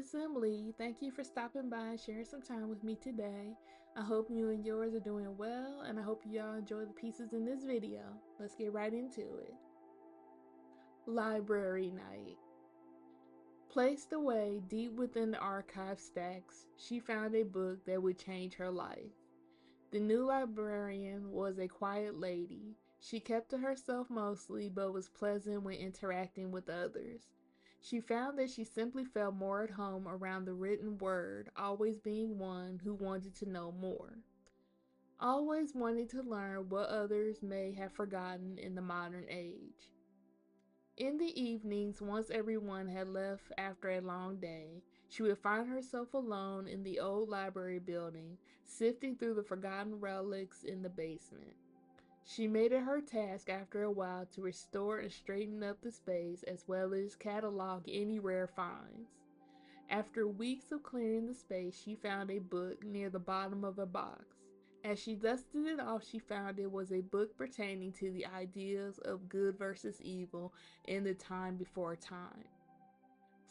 it's Emily. Thank you for stopping by and sharing some time with me today. I hope you and yours are doing well, and I hope y'all enjoy the pieces in this video. Let's get right into it. Library Night. Placed away deep within the archive stacks, she found a book that would change her life. The new librarian was a quiet lady. She kept to herself mostly, but was pleasant when interacting with others. She found that she simply felt more at home around the written word, always being one who wanted to know more. Always wanting to learn what others may have forgotten in the modern age. In the evenings, once everyone had left after a long day, she would find herself alone in the old library building, sifting through the forgotten relics in the basement. She made it her task after a while to restore and straighten up the space as well as catalog any rare finds. After weeks of clearing the space, she found a book near the bottom of a box. As she dusted it off, she found it was a book pertaining to the ideas of good versus evil in the time before time.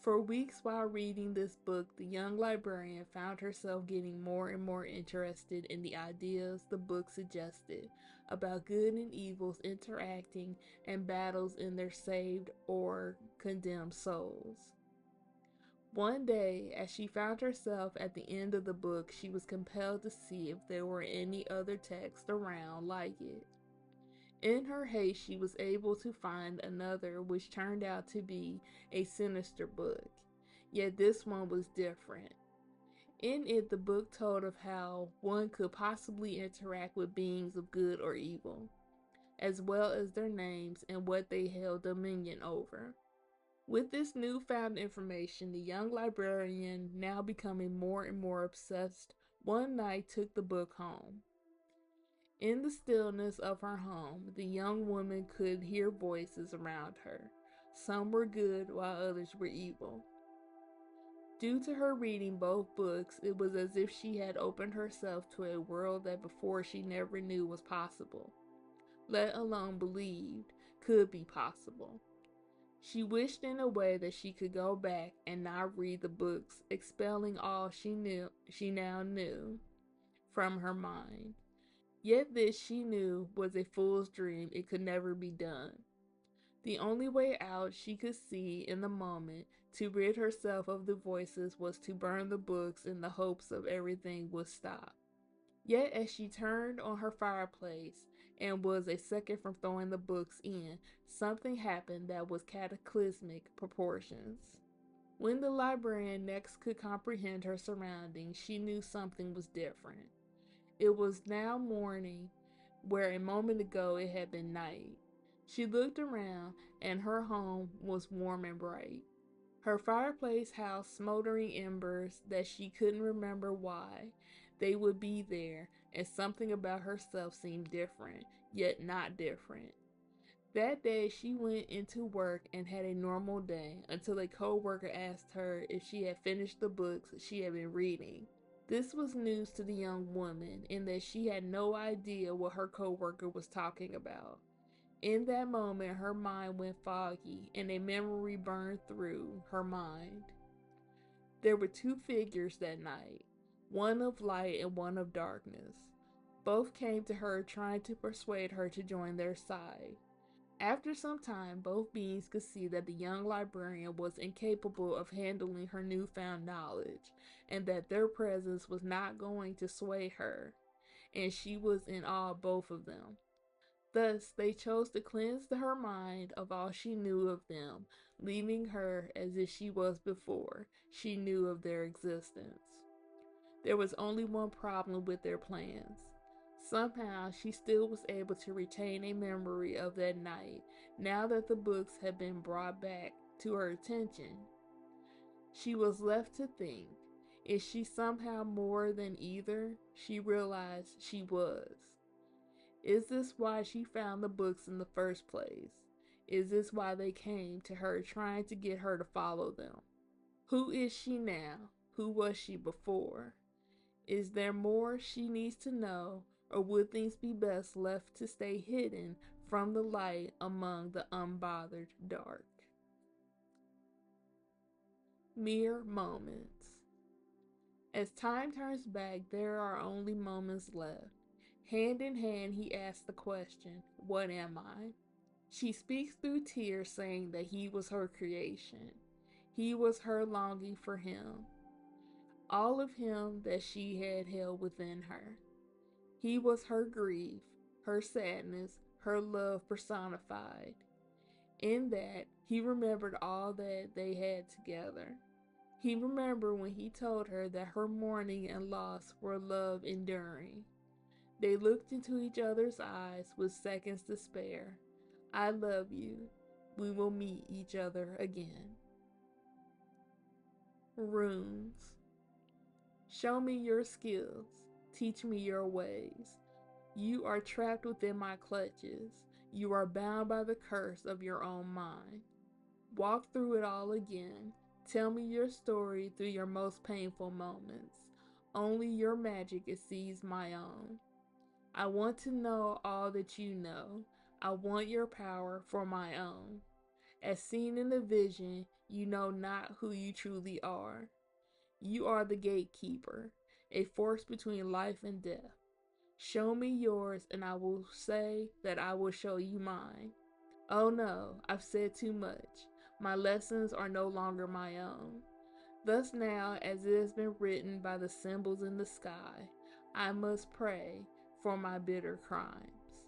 For weeks while reading this book, the young librarian found herself getting more and more interested in the ideas the book suggested about good and evils interacting and battles in their saved or condemned souls. One day, as she found herself at the end of the book, she was compelled to see if there were any other text around like it. In her haste, she was able to find another, which turned out to be a sinister book. Yet this one was different. In it, the book told of how one could possibly interact with beings of good or evil, as well as their names and what they held dominion over. With this newfound information, the young librarian, now becoming more and more obsessed, one night took the book home. In the stillness of her home, the young woman could hear voices around her. Some were good while others were evil. Due to her reading both books, it was as if she had opened herself to a world that before she never knew was possible, let alone believed could be possible. She wished in a way that she could go back and not read the books, expelling all she now knew from her mind. Yet this, she knew, was a fool's dream. It could never be done. The only way out she could see in the moment to rid herself of the voices was to burn the books in the hopes of everything would stop. Yet as she turned on her fireplace and was a second from throwing the books in, something happened that was cataclysmic proportions. When the librarian next could comprehend her surroundings, she knew something was different. It was now morning, where a moment ago it had been night. She looked around, and her home was warm and bright. Her fireplace housed smoldering embers that she couldn't remember why they would be there, and something about herself seemed different, yet not different. That day she went into work and had a normal day until a co-worker asked her if she had finished the books she had been reading. This was news to the young woman in that she had no idea what her co-worker was talking about. In that moment, her mind went foggy and a memory burned through her mind. There were two figures that night, one of light and one of darkness. Both came to her trying to persuade her to join their side. After some time, both beings could see that the young librarian was incapable of handling her newfound knowledge, and that their presence was not going to sway her, and she was in awe of both of them. Thus, they chose to cleanse her mind of all she knew of them, leaving her as if she was before she knew of their existence. There was only one problem with their plans. Somehow, she still was able to retain a memory of that night, now that the books had been brought back to her attention. She was left to think, is she somehow more than either? She realized she was. Is this why she found the books in the first place? Is this why they came to her trying to get her to follow them? Who is she now? Who was she before? Is there more she needs to know, or would things be best left to stay hidden from the light among the unbothered dark? Mere moments. As time turns back, there are only moments left. Hand in hand, he asks the question, "What am I?" She speaks through tears, saying that he was her creation. He was her longing for him, all of him that she had held within her. He was her grief, her sadness, her love personified. In that, he remembered all that they had together. He remembered when he told her that her mourning and loss were love enduring. They looked into each other's eyes with seconds to spare. "I love you. We will meet each other again." Runes. Show me your skills. Teach me your ways. You are trapped within my clutches. You are bound by the curse of your own mind. Walk through it all again. Tell me your story through your most painful moments. Only your magic exceeds my own. I want to know all that you know. I want your power for my own. As seen in the vision, you know not who you truly are. You are the gatekeeper, a force between life and death. Show me yours, and I will say that I will show you mine. Oh no, I've said too much. My lessons are no longer my own. Thus now, as it has been written by the symbols in the sky, I must pray for my bitter crimes.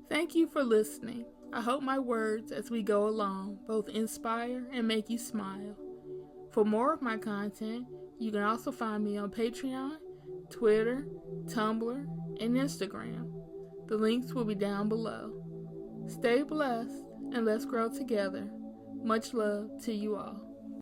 Thank you for listening. I hope my words as we go along both inspire and make you smile. For more of my content, you can also find me on Patreon, Twitter, Tumblr, and Instagram. The links will be down below. Stay blessed and let's grow together. Much love to you all.